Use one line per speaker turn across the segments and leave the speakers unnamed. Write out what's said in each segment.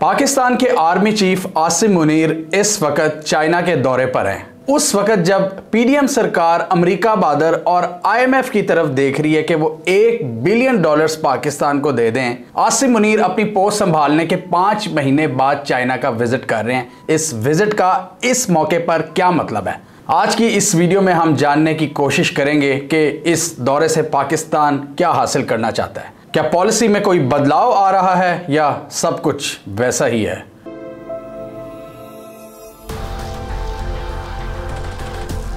पाकिस्तान के army chief Asim Munir इस वक्त चाइना के दौरे पर हैं। उस वक्त जब पीडीएम सरकार अमेरिका बादर और आईएमएफ की तरफ देख रही है कि वो $1 बिलियन पाकिस्तान को दे दें, आसिम मुनीर अपनी पोस्ट संभालने के 5 महीने बाद चाइना का विजिट कर रहे हैं। इस विजिट का इस मौके पर क्या मतलब है, आज की इस वीडियो में हम जानने की कोशिश करेंगे कि इस दौरे से पाकिस्तान क्या हासिल करना चाहता है। क्या पॉलिसी में कोई बदलाव आ रहा है या सब कुछ वैसा ही है।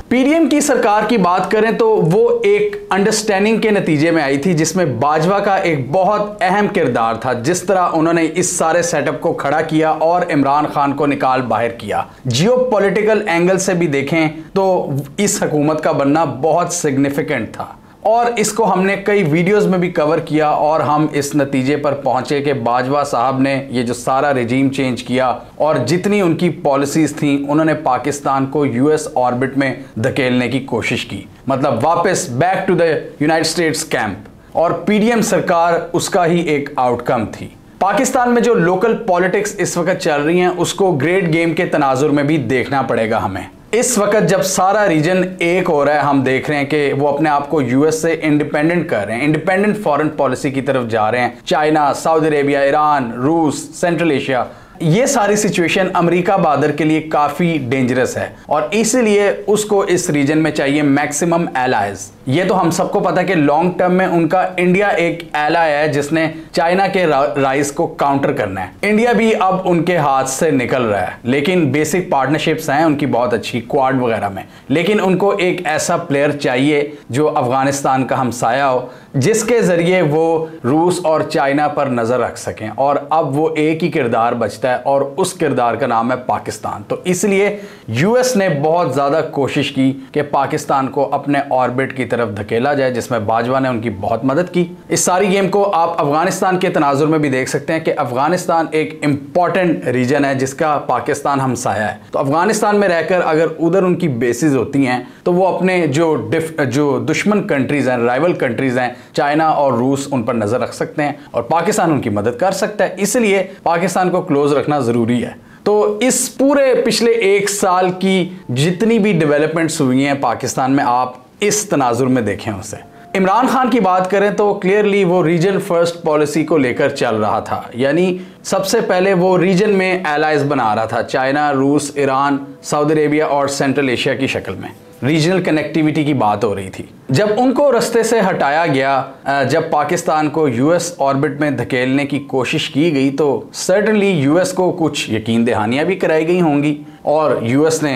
पीडीएम की सरकार की बात करें तो वो एक अंडरस्टैंडिंग के नतीजे में आई थी जिसमें बाजवा का एक बहुत अहम किरदार था। जिस तरह उन्होंने इस सारे सेटअप को खड़ा किया और इमरान खान को निकाल बाहर किया, जियोपॉलिटिकल एंगल से भी देखें तो इस हुकूमत का बनना बहुत सिग्निफिकेंट था और इसको हमने कई वीडियोस में भी कवर किया और हम इस नतीजे पर पहुंचे कि बाजवा साहब ने ये जो सारा रिजीम चेंज किया और जितनी उनकी पॉलिसीज थी उन्होंने पाकिस्तान को यूएस ऑर्बिट में धकेलने की कोशिश की, मतलब वापस back to the United States camp, और पीडीएम सरकार उसका ही एक आउटकम थी। पाकिस्तान में जो लोकल पॉलिटिक्स इस वक्त चल रही हैं उसको ग्रेट गेम के तनाजुर में भी देखना पड़ेगा हमें। इस वक्त जब सारा रीजन एक हो रहा है, हम देख रहे हैं कि वो अपने आप को यूएस से इंडिपेंडेंट कर रहे हैं, इंडिपेंडेंट फॉरेन पॉलिसी की तरफ जा रहे हैं। चाइना, सऊदी अरेबिया, ईरान, रूस, सेंट्रल एशिया, ये सारी सिचुएशन अमेरिका बादर के लिए काफी डेंजरस है और इसीलिए उसको इस रीजन में चाहिए मैक्सिमम एलाइज। ये तो हम सबको पता है कि लॉन्ग टर्म में उनका इंडिया एक एलाय है जिसने चाइना के राइज को काउंटर करना है। इंडिया भी अब उनके हाथ से निकल रहा है, लेकिन बेसिक पार्टनरशिप्स हैं उनकी बहुत अच्छी, क्वाड वगैरह में, लेकिन उनको एक ऐसा प्लेयर चाहिए जो अफगानिस्तान का हमसाया हो, जिसके जरिए वो रूस और चाइना पर नजर रख सकें। और अब वो एक ही किरदार बचता है और उस किरदार का नाम है पाकिस्तान। तो इसलिए यूएस ने बहुत ज्यादा कोशिश की कि पाकिस्तान को अपने ऑर्बिट की तरफ धकेला जाए, जिसमें बाजवा ने उनकी बहुत मदद की। इस सारी गेम को आप अफगानिस्तान के तनाजुर में भी देख सकते हैं कि अफगानिस्तान एक इंपॉर्टेंट रीजन है जिसका पाकिस्तान हमसाया है। तो अफगानिस्तान में रहकर अगर उधर उनकी बेसिस होती हैं तो वो अपने जो दुश्मन कंट्रीज हैं, राइवल कंट्रीज हैं, चाइना और रूस, उन पर नजर रख सकते हैं और पाकिस्तान उनकी मदद कर सकता है। इसलिए पाकिस्तान को क्लोज रखना जरूरी है। तो इस पूरे पिछले 1 साल की जितनी भी डेवलपमेंट्स हुई हैं पाकिस्तान में, आप इस तनाजुर में देखें उसे। इमरान खान की बात करें तो क्लियरली वो रीजन फर्स्ट पॉलिसी को लेकर चल रहा था, यानी सबसे पहले वो रीजन में एलाइज बना रहा था, चाइना, रूस, ईरान, सऊदी अरेबिया और सेंट्रल एशिया की शक्ल में। रीजनल कनेक्टिविटी की बात हो रही थी। जब उनको रास्ते से हटाया गया, जब पाकिस्तान को यूएस ऑर्बिट में धकेलने की कोशिश की गई, तो सर्टेनली यूएस को कुछ यकीन दहानियां भी कराई गई होंगी और यूएस ने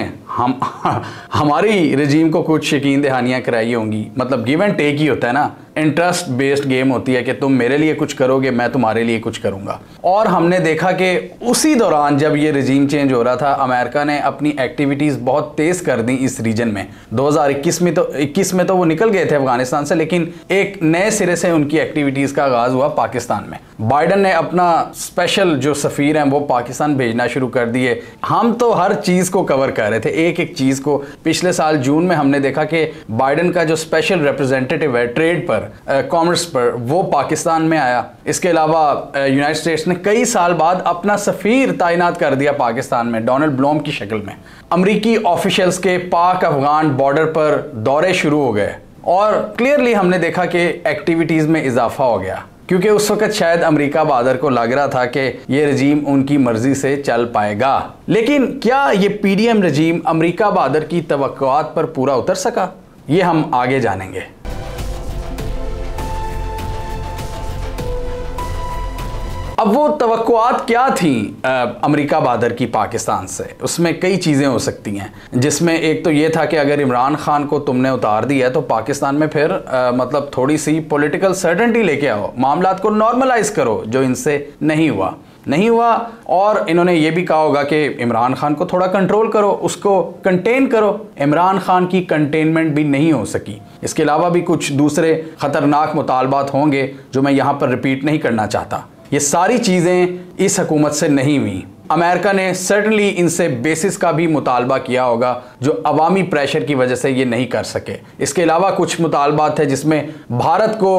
हमारी रजीम को कुछ यकीन दहानियां कराई होंगी। मतलब गिव एंड टेक ही होता है ना, इंटरेस्ट बेस्ड गेम होती है कि तुम मेरे लिए कुछ करोगे, मैं तुम्हारे लिए कुछ करूंगा। और हमने देखा कि उसी दौरान जब ये रजीम चेंज हो रहा था, अमेरिका ने अपनी एक्टिविटीज बहुत तेज कर दी इस रीजन में। 2021 में तो वो निकल गए थे अफगानिस्तान से, लेकिन एक नए सिरे से उनकी एक्टिविटीज का आगाज हुआ पाकिस्तान में। बाइडन ने अपना स्पेशल जो सफीर हैं वो पाकिस्तान भेजना शुरू कर दिए। हम तो हर चीज को कवर कर रहे थे, एक एक चीज को। पिछले साल जून में हमने देखा कि बाइडन का जो स्पेशल रिप्रेजेंटेटिव है ट्रेड पर, कॉमर्स पर, वो पाकिस्तान में आया। इसके अलावा यूनाइटेड स्टेट्स ने कई साल बाद अपना सफीर तैनात कर दिया पाकिस्तान में, डोनाल्ड ब्लूम की शक्ल में। अमरीकी ऑफिशियल्स के पाक अफगान बॉर्डर पर दौरे शुरू हो गए और क्लियरली हमने देखा कि एक्टिविटीज में इजाफा हो गया, क्योंकि उस वक्त शायद अमेरिका बादर को लग रहा था कि ये रजीम उनकी मर्जी से चल पाएगा। लेकिन क्या ये पीडीएम रजीम अमेरिका बादर की तवक्कुआत पर पूरा उतर सका, ये हम आगे जानेंगे। अब वो तवक्कुआत क्या थी अमेरिका बादर की पाकिस्तान से, उसमें कई चीज़ें हो सकती हैं, जिसमें एक तो ये था कि अगर इमरान खान को तुमने उतार दिया है तो पाकिस्तान में फिर मतलब थोड़ी सी पॉलिटिकल सर्टेनिटी लेके आओ, मामलात को नॉर्मलाइज करो, जो इनसे नहीं हुआ। और इन्होंने ये भी कहा होगा कि इमरान खान को थोड़ा कंट्रोल करो, उसको कंटेन करो। इमरान खान की कंटेनमेंट भी नहीं हो सकी। इसके अलावा भी कुछ दूसरे खतरनाक मुतालबात होंगे जो मैं यहाँ पर रिपीट नहीं करना चाहता। ये सारी चीज़ें इस हुकूमत से नहीं हुई। अमेरिका ने सर्टनली इनसे बेसिस का भी मुतालबा किया होगा, जो अवामी प्रेशर की वजह से ये नहीं कर सके। इसके अलावा कुछ मुतालबात थे जिसमें भारत को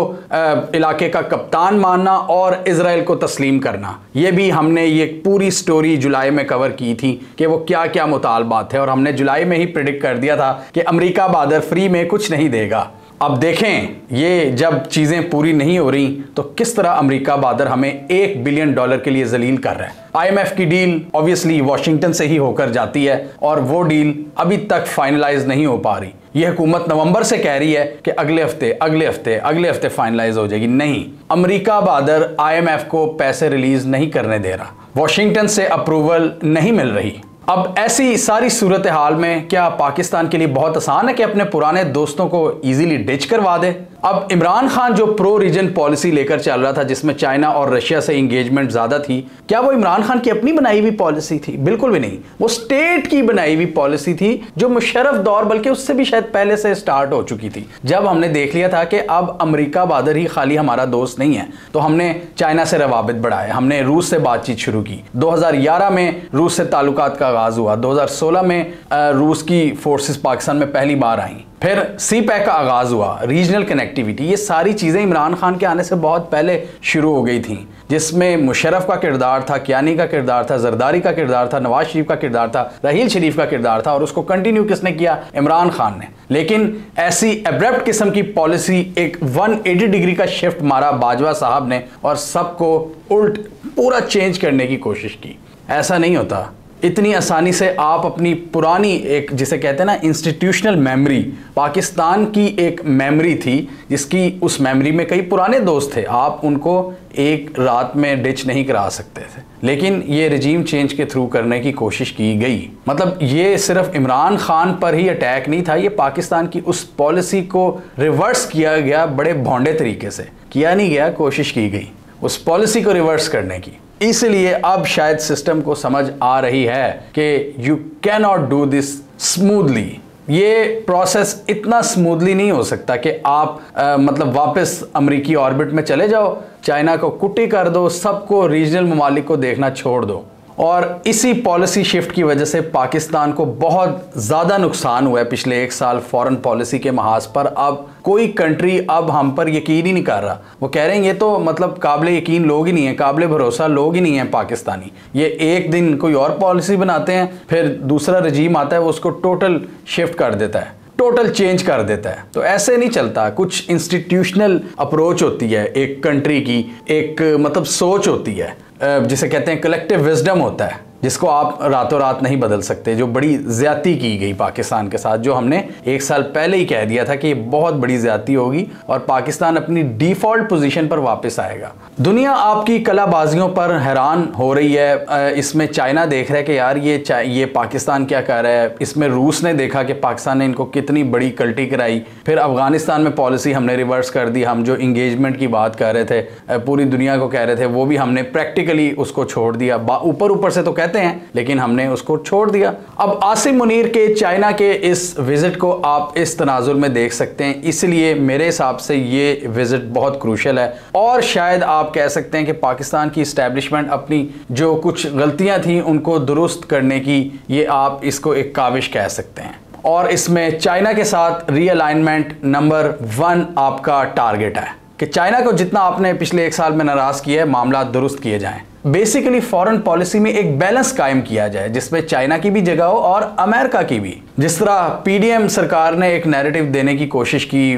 इलाके का कप्तान मानना और इजराइल को तस्लीम करना। ये भी हमने ये पूरी स्टोरी जुलाई में कवर की थी कि वो क्या क्या मुतालबात थे, और हमने जुलाई में ही प्रिडिक्ट कर दिया था कि अमेरिका बादर फ्री में कुछ नहीं देगा। अब देखें ये जब चीज़ें पूरी नहीं हो रही तो किस तरह अमेरिका बादर हमें $1 बिलियन के लिए जलील कर रहा है। IMF की डील ऑब्वियसली वॉशिंगटन से ही होकर जाती है और वो डील अभी तक फाइनलाइज नहीं हो पा रही। यह हुकूमत नवंबर से कह रही है कि अगले हफ्ते फाइनलाइज हो जाएगी। नहीं, अमेरिका बादर IMF को पैसे रिलीज नहीं करने दे रहा, वॉशिंगटन से अप्रूवल नहीं मिल रही। अब ऐसी सारी सूरत हाल में क्या पाकिस्तान के लिए बहुत आसान है कि अपने पुराने दोस्तों को इजीली डिच करवा दे? अब इमरान खान जो प्रो रीजन पॉलिसी लेकर चल रहा था जिसमें चाइना और रशिया से इंगेजमेंट ज्यादा थी, क्या वो इमरान खान की अपनी बनाई हुई पॉलिसी थी? बिल्कुल भी नहीं, वो स्टेट की बनाई हुई पॉलिसी थी जो मुशर्रफ दौर बल्कि उससे भी शायद पहले से स्टार्ट हो चुकी थी। जब हमने देख लिया था कि अब अमेरिका बादर ही खाली हमारा दोस्त नहीं है तो हमने चाइना से रवाबित बढ़ाए, हमने रूस से बातचीत शुरू की। 2011 में रूस से ताल्लुकात का आगाज हुआ, 2016 में रूस की फोर्सेस पाकिस्तान में पहली बार आई, फिर CPEC का आगाज हुआ, रीजनल कनेक्टिविटी। ये सारी चीज़ें इमरान खान के आने से बहुत पहले शुरू हो गई थी, जिसमें मुशर्रफ का किरदार था, कियानी का किरदार था, जरदारी का किरदार था, नवाज शरीफ का किरदार था, रहील शरीफ का किरदार था, और उसको कंटिन्यू किसने किया? इमरान खान ने। लेकिन ऐसी एब्रप्ट किस्म की पॉलिसी, एक 180 डिग्री का शिफ्ट मारा बाजवा साहब ने और सबको उल्ट पूरा चेंज करने की कोशिश की। ऐसा नहीं होता इतनी आसानी से। आप अपनी पुरानी एक जिसे कहते हैं ना इंस्टीट्यूशनल मेमोरी, पाकिस्तान की एक मेमोरी थी जिसकी उस मेमोरी में कई पुराने दोस्त थे, आप उनको एक रात में डिच नहीं करा सकते थे। लेकिन ये रजीम चेंज के थ्रू करने की कोशिश की गई। मतलब ये सिर्फ इमरान खान पर ही अटैक नहीं था, ये पाकिस्तान की उस पॉलिसी को रिवर्स किया गया, बड़े भोंडे तरीके से किया नहीं गया, कोशिश की गई उस पॉलिसी को रिवर्स करने की। इसलिए अब शायद सिस्टम को समझ आ रही है कि you can not do this smoothly. ये प्रोसेस इतना स्मूथली नहीं हो सकता कि आप मतलब वापस अमेरिकी ऑर्बिट में चले जाओ, चाइना को कुट्टी कर दो, सबको रीजनल ममालिक को देखना छोड़ दो। और इसी पॉलिसी शिफ्ट की वजह से पाकिस्तान को बहुत ज़्यादा नुकसान हुआ है पिछले 1 साल फॉरेन पॉलिसी के महाज पर। अब कोई कंट्री अब हम पर यकीन ही नहीं कर रहा। वो कह रहे हैं ये तो मतलब काबिल यकीन लोग ही नहीं है, काबिल भरोसा लोग ही नहीं है पाकिस्तानी। ये एक दिन कोई और पॉलिसी बनाते हैं, फिर दूसरा रजीम आता है वो उसको टोटल शिफ्ट कर देता है, टोटल चेंज कर देता है। तो ऐसे नहीं चलता। कुछ इंस्टीट्यूशनल अप्रोच होती है एक कंट्री की, एक मतलब सोच होती है जिसे कहते हैं कलेक्टिव विजडम होता है, जिसको आप रातों रात नहीं बदल सकते। जो बड़ी ज्यादती की गई पाकिस्तान के साथ, जो हमने 1 साल पहले ही कह दिया था कि ये बहुत बड़ी ज्यादती होगी और पाकिस्तान अपनी डिफॉल्ट पोजीशन पर वापस आएगा। दुनिया आपकी कलाबाजियों पर हैरान हो रही है। इसमें चाइना देख रहा है कि यार ये पाकिस्तान क्या कर रहा है। इसमें रूस ने देखा कि पाकिस्तान ने इनको कितनी बड़ी कल्टी कराई। फिर अफगानिस्तान में पॉलिसी हमने रिवर्स कर दी। हम जो इंगेजमेंट की बात कर रहे थे, पूरी दुनिया को कह रहे थे, वो भी हमने प्रैक्टिकली उसको छोड़ दिया। ऊपर से तो कहते हैं लेकिन हमने उसको छोड़ दिया। अब आसिम मुनीर के चाइना के इस विजिट को आप इस तनाजुर में देख सकते हैं। इसलिए मेरे हिसाब से ये विजिट बहुत क्रूशल है और शायद आप कह सकते हैं कि पाकिस्तान की इस्टेब्लिशमेंट अपनी जो कुछ गलतियां थी उनको दुरुस्त करने की, ये आप इसको एक काविश कह सकते हैं। और इसमें चाइना के साथ रीअलाइनमेंट नंबर 1 आपका टारगेट है कि चाइना को जितना आपने पिछले 1 साल में नाराज किया है, मामला दुरुस्त किए जाएं। बेसिकली फॉरेन पॉलिसी में एक बैलेंस कायम किया जाए जिसमें चाइना की भी जगह हो और अमेरिका की भी। जिस तरह PDM सरकार ने एक नैरेटिव देने की कोशिश की,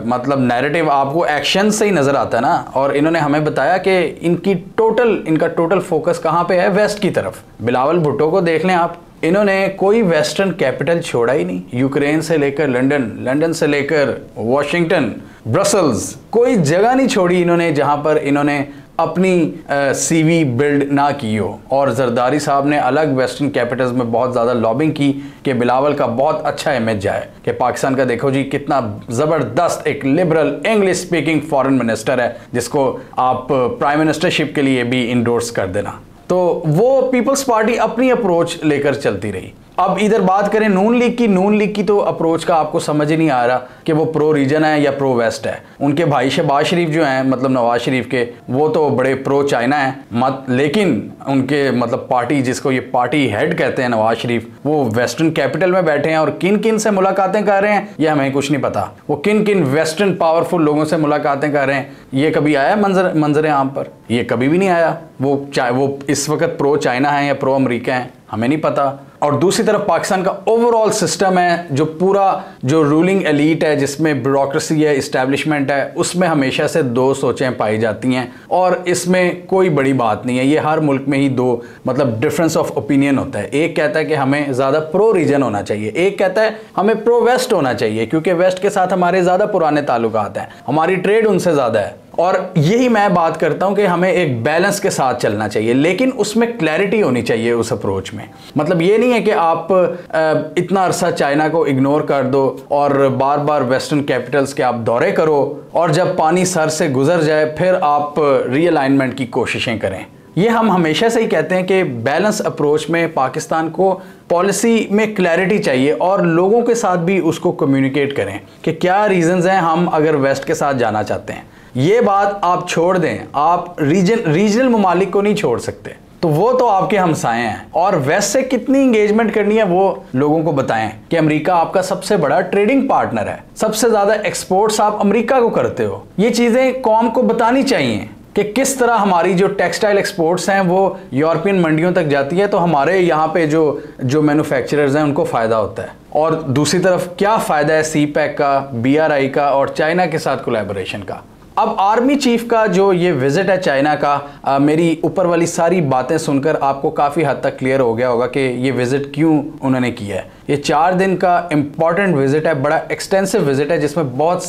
मतलब नैरेटिव आपको एक्शन से ही नजर आता है ना, और इन्होंने हमें बताया कि इनका टोटल फोकस कहाँ पे है? वेस्ट की तरफ। बिलावल भुट्टो को देख लें आप, इन्होंने कोई वेस्टर्न कैपिटल छोड़ा ही नहीं। यूक्रेन से लेकर लंदन, लंदन से लेकर वॉशिंगटन, ब्रसल्स, कोई जगह नहीं छोड़ी इन्होंने जहां पर इन्होंने अपनी CV बिल्ड ना की हो। और जरदारी साहब ने अलग वेस्टर्न कैपिटल्स में बहुत ज़्यादा लॉबिंग की कि बिलावल का बहुत अच्छा इमेज जाए कि पाकिस्तान का देखो जी कितना ज़बरदस्त एक liberal English speaking foreign minister है जिसको आप प्राइम मिनिस्टरशिप के लिए भी इंडोर्स कर देना। तो वो पीपल्स पार्टी अपनी अप्रोच लेकर चलती रही। अब इधर बात करें नून लीग की तो अप्रोच का आपको समझ ही नहीं आ रहा कि वो प्रो रीजन है या प्रो वेस्ट है। उनके भाई शहबाज शरीफ जो हैं, मतलब नवाज शरीफ के, वो तो बड़े प्रो चाइना हैं, लेकिन उनके मतलब पार्टी, जिसको ये पार्टी हेड कहते हैं नवाज शरीफ, वो वेस्टर्न कैपिटल में बैठे हैं और किन किन से मुलाकातें कर रहे हैं ये हमें कुछ नहीं पता। वो किन किन वेस्टर्न पावरफुल लोगों से मुलाकातें कर रहे हैं ये कभी आया मंजर आम पर? ये कभी भी नहीं आया। वो इस वक्त प्रो चाइना है या प्रो अमेरिका है हमें नहीं पता। और दूसरी तरफ पाकिस्तान का ओवरऑल सिस्टम है, जो पूरा जो रूलिंग एलीट है, जिसमें ब्यूरोक्रेसी है, इस्टेब्लिशमेंट है, उसमें हमेशा से दो सोचें पाई जाती हैं और इसमें कोई बड़ी बात नहीं है। ये हर मुल्क में ही दो मतलब डिफरेंस ऑफ ओपिनियन होता है। एक कहता है कि हमें ज़्यादा प्रो रीजन होना चाहिए, एक कहता है हमें प्रो वेस्ट होना चाहिए, क्योंकि वेस्ट के साथ हमारे ज़्यादा पुराने ताल्लुकात हैं, हमारी ट्रेड उनसे ज़्यादा है। और यही मैं बात करता हूं कि हमें एक बैलेंस के साथ चलना चाहिए, लेकिन उसमें क्लैरिटी होनी चाहिए उस अप्रोच में। मतलब ये नहीं है कि आप इतना अरसा चाइना को इग्नोर कर दो और बार बार वेस्टर्न कैपिटल्स के आप दौरे करो और जब पानी सर से गुजर जाए फिर आप रीअलाइनमेंट की कोशिशें करें। ये हम हमेशा से ही कहते हैं कि बैलेंस अप्रोच में पाकिस्तान को पॉलिसी में क्लैरिटी चाहिए और लोगों के साथ भी उसको कम्युनिकेट करें कि क्या रीजंस हैं हम अगर वेस्ट के साथ जाना चाहते हैं। ये बात आप छोड़ दें, आप रीजनल ममालिक को नहीं छोड़ सकते, तो वो तो आपके हमसाए हैं। और वेस्ट से कितनी इंगेजमेंट करनी है वो लोगों को बताएं कि अमेरिका आपका सबसे बड़ा ट्रेडिंग पार्टनर है, सबसे ज़्यादा एक्सपोर्ट्स आप अमेरिका को करते हो। ये चीज़ें कौम को बतानी चाहिए कि किस तरह हमारी जो टेक्सटाइल एक्सपोर्ट्स हैं वो यूरोपियन मंडियों तक जाती है, तो हमारे यहाँ पे जो मैन्युफैक्चरर्स हैं उनको फ़ायदा होता है। और दूसरी तरफ क्या फ़ायदा है CPEC का, BRI का और चाइना के साथ कोलैबोरेशन का। अब आर्मी चीफ का जो ये विजिट है चाइना का, मेरी ऊपर वाली सारी बातें सुनकर आपको काफ़ी हद तक क्लियर हो गया होगा कि ये विजिट क्यों उन्होंने किया है। ये 4 दिन का इम्पॉर्टेंट विजिट है, बड़ा एक्सटेंसिव विजिट है, जिसमें बहुत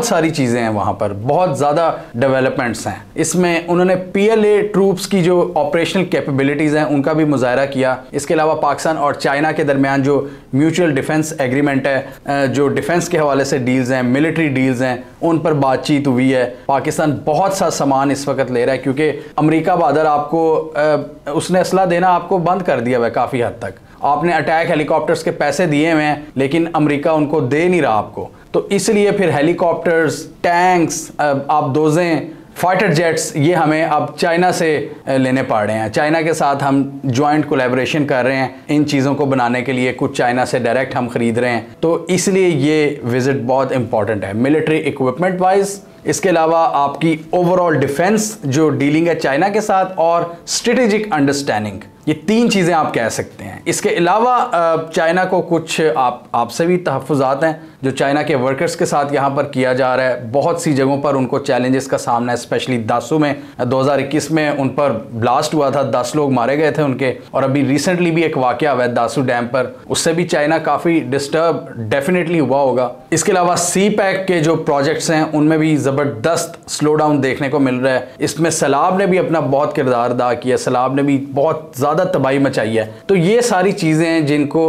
सारी चीज़ें हैं, वहाँ पर बहुत ज़्यादा डेवलपमेंट्स हैं। इसमें उन्होंने PLA ट्रूप्स की जो ऑपरेशनल कैपेबिलिटीज़ हैं उनका भी मुजाहरा किया। इसके अलावा पाकिस्तान और चाइना के दरमियान जो म्यूचुअल डिफेंस एग्रीमेंट है, जो डिफेंस के हवाले से डील्स हैं, मिलिट्री डील्स हैं, उन पर बातचीत हुई है। पाकिस्तान बहुत सा सामान इस वक्त ले रहा है क्योंकि अमेरिका बहादुर आपको उसने असला देना आपको बंद कर दिया हुआ है काफ़ी हद तक। आपने अटैक हेलीकॉप्टर्स के पैसे दिए हुए हैं लेकिन अमेरिका उनको दे नहीं रहा आपको, तो इसलिए फिर हेलीकॉप्टर्स, टैंक्स, आप दोजें, फाइटर जेट्स, ये हमें अब चाइना से लेने पड़ रहे हैं। चाइना के साथ हम जॉइंट कोलैबोरेशन कर रहे हैं इन चीज़ों को बनाने के लिए, कुछ चाइना से डायरेक्ट हम ख़रीद रहे हैं, तो इसलिए ये विज़िट बहुत इंपॉर्टेंट है मिलिट्री इक्विपमेंट वाइज। इसके अलावा आपकी ओवरऑल डिफेंस जो डीलिंग है चाइना के साथ और स्ट्रेटेजिक अंडरस्टैंडिंग, ये 3 चीज़ें आप कह सकते हैं। इसके अलावा चाइना को कुछ आपसे भी तहफ़्फ़ुज़ात हैं जो चाइना के वर्कर्स के साथ यहाँ पर किया जा रहा है। बहुत सी जगहों पर उनको चैलेंजेस का सामना है, स्पेशली दासू में 2021 में उन पर ब्लास्ट हुआ था, 10 लोग मारे गए थे उनके, और अभी रिसेंटली भी एक वाक़या हुआ है दासू डैम पर, उससे भी चाइना काफ़ी डिस्टर्ब डेफिनेटली हुआ होगा। इसके अलावा CPEC के जो प्रोजेक्ट्स हैं उनमें भी ज़बरदस्त स्लो डाउन देखने को मिल रहा है। इसमें सैलाब ने भी अपना बहुत किरदार अदा किया, सैलाब ने भी बहुत ज़्यादा तबाही मचाई है। तो ये सारी चीज़ें हैं जिनको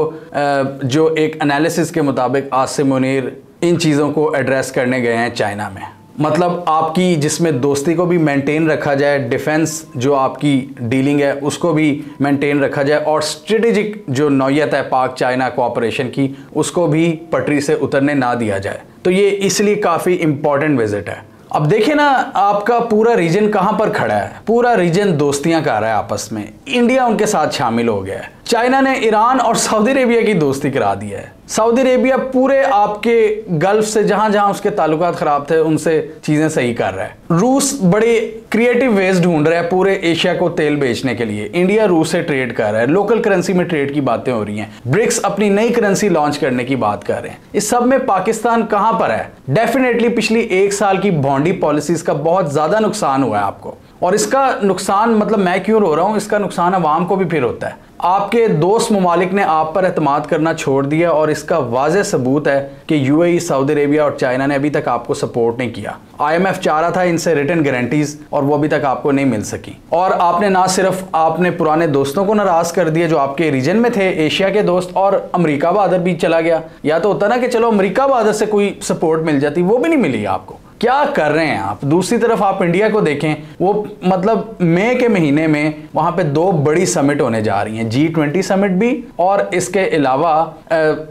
जो एक एनालिसिस के मुताबिक आसिम मुनीर इन चीज़ों को एड्रेस करने गए हैं चाइना में। मतलब आपकी जिसमें दोस्ती को भी मेंटेन रखा जाए, डिफेंस जो आपकी डीलिंग है उसको भी मेंटेन रखा जाए, और स्ट्रेटेजिक जो नौयत है पाक चाइना कोऑपरेशन की उसको भी पटरी से उतरने ना दिया जाए। तो ये इसलिए काफ़ी इंपॉर्टेंट विजिट है। अब देखिए ना, आपका पूरा रीजन कहाँ पर खड़ा है, पूरा रीजन दोस्तियां कर रहा है आपस में। इंडिया उनके साथ शामिल हो गया है, चाइना ने ईरान और सऊदी अरेबिया की दोस्ती करा दी है। सऊदी अरेबिया पूरे आपके गल्फ से जहां जहां उसके ताल्लुकात खराब थे उनसे चीजें सही कर रहा है। रूस बड़े क्रिएटिव वेज ढूंढ रहा है पूरे एशिया को तेल बेचने के लिए। इंडिया रूस से ट्रेड कर रहा है, लोकल करेंसी में ट्रेड की बातें हो रही हैं, ब्रिक्स अपनी नई करेंसी लॉन्च करने की बात कर रहे हैं। इस सब में पाकिस्तान कहां पर है? डेफिनेटली पिछली 1 साल की बॉन्डी पॉलिसीज का बहुत ज्यादा नुकसान हुआ है आपको, और इसका नुकसान मतलब मैं क्यों रो रहा हूं, इसका नुकसान अवाम को भी फिर होता है। आपके दोस्त ममालिक ने आप पर एतमाद करना छोड़ दिया, और इसका वाज़ेह सबूत है कि UAE, सऊदी अरेबिया और चाइना ने अभी तक आपको सपोर्ट नहीं किया। IMF चाह रहा था इनसे रिटर्न गारंटीज, और वो अभी तक आपको नहीं मिल सकी। और आपने ना सिर्फ आपने पुराने दोस्तों को नाराज कर दिया जो आपके रीजन में थे, एशिया के दोस्त, और अमेरिका बहादुर भी चला गया। या तो होता ना कि चलो अमेरिका बहादुर से कोई सपोर्ट मिल जाती, वो भी नहीं मिली आपको। क्या कर रहे हैं आप। दूसरी तरफ आप इंडिया को देखें, वो मतलब मई के महीने में वहां पे 2 बड़ी समिट होने जा रही हैं, G20 समिट भी और इसके अलावा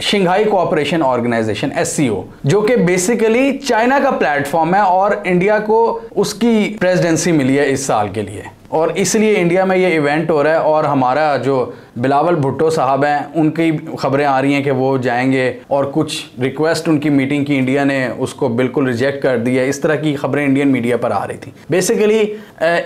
शंघाई कोऑपरेशन ऑर्गेनाइजेशन SCO, जो कि बेसिकली चाइना का प्लेटफॉर्म है और इंडिया को उसकी प्रेसिडेंसी मिली है इस साल के लिए, और इसलिए इंडिया में ये इवेंट हो रहा है। और हमारा जो बिलावल भुट्टो साहब हैं, उनकी खबरें आ रही हैं कि वो जाएंगे और कुछ रिक्वेस्ट उनकी मीटिंग की, इंडिया ने उसको बिल्कुल रिजेक्ट कर दिया। इस तरह की खबरें इंडियन मीडिया पर आ रही थी। बेसिकली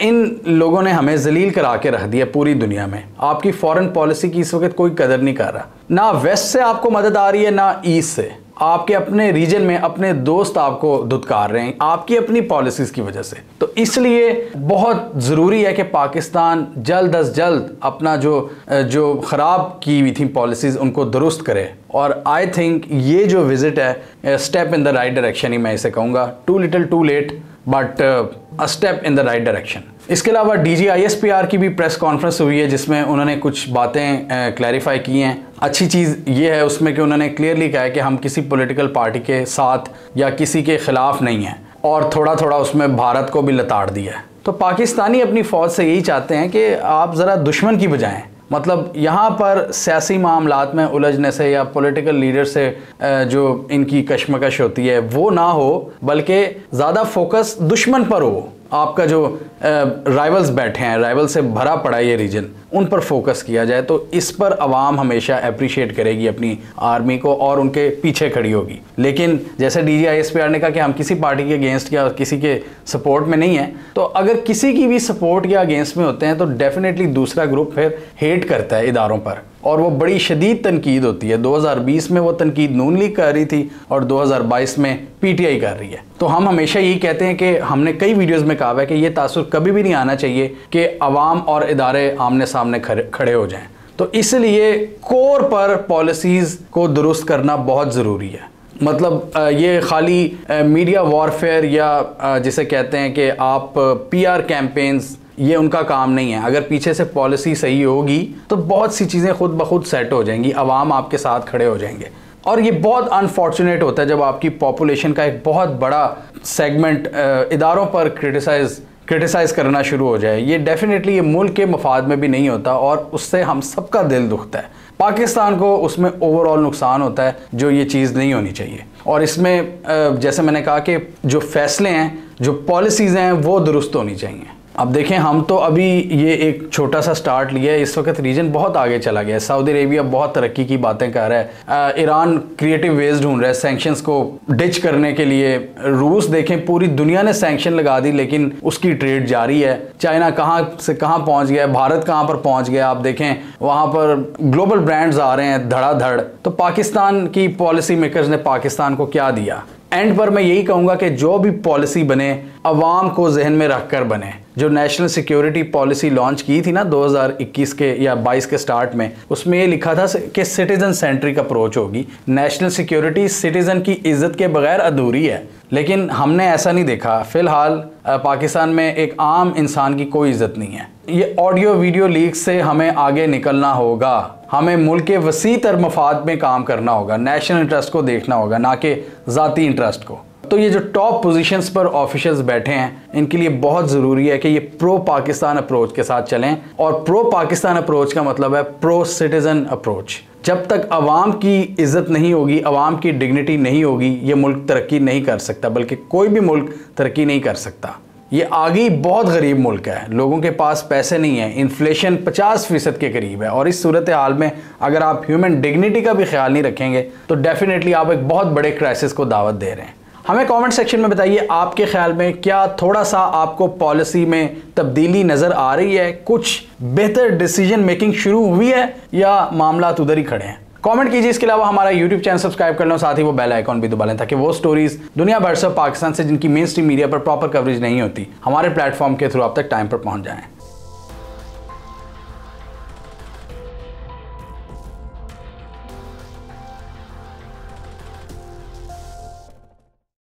इन लोगों ने हमें जलील करा के रख दिया पूरी दुनिया में। आपकी फॉरेन पॉलिसी की इस वक्त कोई कदर नहीं कर रहा, ना वेस्ट से आपको मदद आ रही है ना ईस्ट से। आपके अपने रीजन में अपने दोस्त आपको धुतकार रहे हैं आपकी अपनी पॉलिसीज की वजह से। तो इसलिए बहुत ज़रूरी है कि पाकिस्तान जल्द अज जल्द अपना जो ख़राब की हुई थी पॉलिसीज़ उनको दुरुस्त करे। और आई थिंक ये जो विज़िट है step in the right direction ही मैं इसे कहूँगा। Too little too late but a step in the right direction. इसके अलावा DGISPR की भी प्रेस कॉन्फ्रेंस हुई है जिसमें उन्होंने कुछ बातें क्लैरिफाई की हैं। अच्छी चीज़ ये है उसमें कि उन्होंने क्लियरली कहा है कि हम किसी पॉलिटिकल पार्टी के साथ या किसी के ख़िलाफ़ नहीं हैं, और थोड़ा थोड़ा उसमें भारत को भी लताड़ दिया है। तो पाकिस्तानी अपनी फ़ौज से यही चाहते हैं कि आप ज़रा दुश्मन की बजाएं, मतलब यहाँ पर सियासी मामलात में उलझने से या पॉलिटिकल लीडर से जो इनकी कशमकश होती है वो ना हो, बल्कि ज़्यादा फोकस दुश्मन पर हो। आपका जो राइवल्स बैठे हैं, राइवल से भरा पड़ा ये रीजन, उन पर फोकस किया जाए तो इस पर आवाम हमेशा अप्रिशिएट करेगी अपनी आर्मी को और उनके पीछे खड़ी होगी। लेकिन जैसे DGISPR ने कहा कि हम किसी पार्टी के अगेंस्ट या किसी के सपोर्ट में नहीं हैं, तो अगर किसी की भी सपोर्ट या अगेंस्ट में होते हैं तो डेफिनेटली दूसरा ग्रुप फिर हेट करता है इदारों पर, और वो बड़ी शदीद तनकीद होती है। 2020 में वो तनकीद नून लीग कर रही थी और 2022 में PTI कर रही है। तो हम हमेशा यही कहते हैं कि हमने कई वीडियोस में कहा है कि ये तासुर कभी भी नहीं आना चाहिए कि अवाम और इदारे आमने सामने खड़े हो जाएं। तो इसलिए कोर पर पॉलिसीज़ को दुरुस्त करना बहुत ज़रूरी है। मतलब ये खाली मीडिया वॉरफेयर या जिसे कहते हैं कि आप PR कैंपेन्स, ये उनका काम नहीं है। अगर पीछे से पॉलिसी सही होगी तो बहुत सी चीज़ें खुद ब खुद सेट हो जाएंगी, अवाम आपके साथ खड़े हो जाएंगे। और ये बहुत अनफॉर्चुनेट होता है जब आपकी पॉपुलेशन का एक बहुत बड़ा सेगमेंट इदारों पर क्रिटिसाइज़ करना शुरू हो जाए। ये डेफिनेटली ये मुल्क के मफाद में भी नहीं होता और उससे हम सबका दिल दुखता है। पाकिस्तान को उसमें ओवरऑल नुकसान होता है, जो ये चीज़ नहीं होनी चाहिए। और इसमें जैसे मैंने कहा कि जो फैसले हैं, जो पॉलिसीज़ हैं, वो दुरुस्त होनी चाहिए। अब देखें, हम तो अभी ये एक छोटा सा स्टार्ट लिया है, इस वक्त रीजन बहुत आगे चला गया है। सऊदी अरेबिया बहुत तरक्की की बातें कर रहा है, ईरान क्रिएटिव वेज ढूंढ रहा है सैंक्शंस को डिच करने के लिए। रूस देखें, पूरी दुनिया ने सैंक्शन लगा दी लेकिन उसकी ट्रेड जारी है। चाइना कहाँ से कहाँ पहुँच गया, भारत कहाँ पर पहुँच गया। आप देखें वहाँ पर ग्लोबल ब्रांड्स आ रहे हैं धड़ाधड़। तो पाकिस्तान की पॉलिसी मेकर्स ने पाकिस्तान को क्या दिया? एंड पर मैं यही कहूँगा कि जो भी पॉलिसी बने अवाम को जहन में रखकर बने। जो नेशनल सिक्योरिटी पॉलिसी लॉन्च की थी ना 2021 के या 22 के स्टार्ट में, उसमें ये लिखा था कि सिटीजन सेंट्रिक अप्रोच होगी। नेशनल सिक्योरिटी सिटीजन की इज्जत के बगैर अधूरी है, लेकिन हमने ऐसा नहीं देखा। फिलहाल पाकिस्तान में एक आम इंसान की कोई इज्जत नहीं है। ये ऑडियो वीडियो लीक से हमें आगे निकलना होगा। हमें मुल्क के वसी तर मफाद में काम करना होगा, नेशनल इंटरेस्ट को देखना होगा, ना कि ज़ाती इंटरेस्ट को। तो ये जो टॉप पोजीशंस पर ऑफिशियल्स बैठे हैं, इनके लिए बहुत ज़रूरी है कि ये प्रो पाकिस्तान अप्रोच के साथ चलें। और प्रो पाकिस्तान अप्रोच का मतलब है प्रो सिटीज़न अप्रोच। जब तक अवाम की इज़्ज़त नहीं होगी, अवाम की डिग्निटी नहीं होगी, ये मुल्क तरक्की नहीं कर सकता, बल्कि कोई भी मुल्क तरक्की नहीं कर सकता। ये आगे बहुत गरीब मुल्क है, लोगों के पास पैसे नहीं है, इन्फ्लेशन 50% के करीब है। और इस सूरत हाल में अगर आप ह्यूमन डिग्निटी का भी ख्याल नहीं रखेंगे तो डेफिनेटली आप एक बहुत बड़े क्राइसिस को दावत दे रहे हैं। हमें कमेंट सेक्शन में बताइए, आपके ख्याल में क्या थोड़ा सा आपको पॉलिसी में तब्दीली नज़र आ रही है? कुछ बेहतर डिसीजन मेकिंग शुरू हुई है या मामला उधर ही खड़े हैं? कमेंट कीजिए। इसके अलावा हमारा यूट्यूब चैनल सब्सक्राइब कर लो, साथ ही वो बेल आइकॉन भी दबा लें ताकि वो स्टोरीज दुनिया भर से पाकिस्तान से जिनकी मेन स्ट्रीम मीडिया पर प्रॉपर कवरेज नहीं होती, हमारे प्लेटफॉर्म के थ्रू आप तक टाइम पर पहुंच जाएं।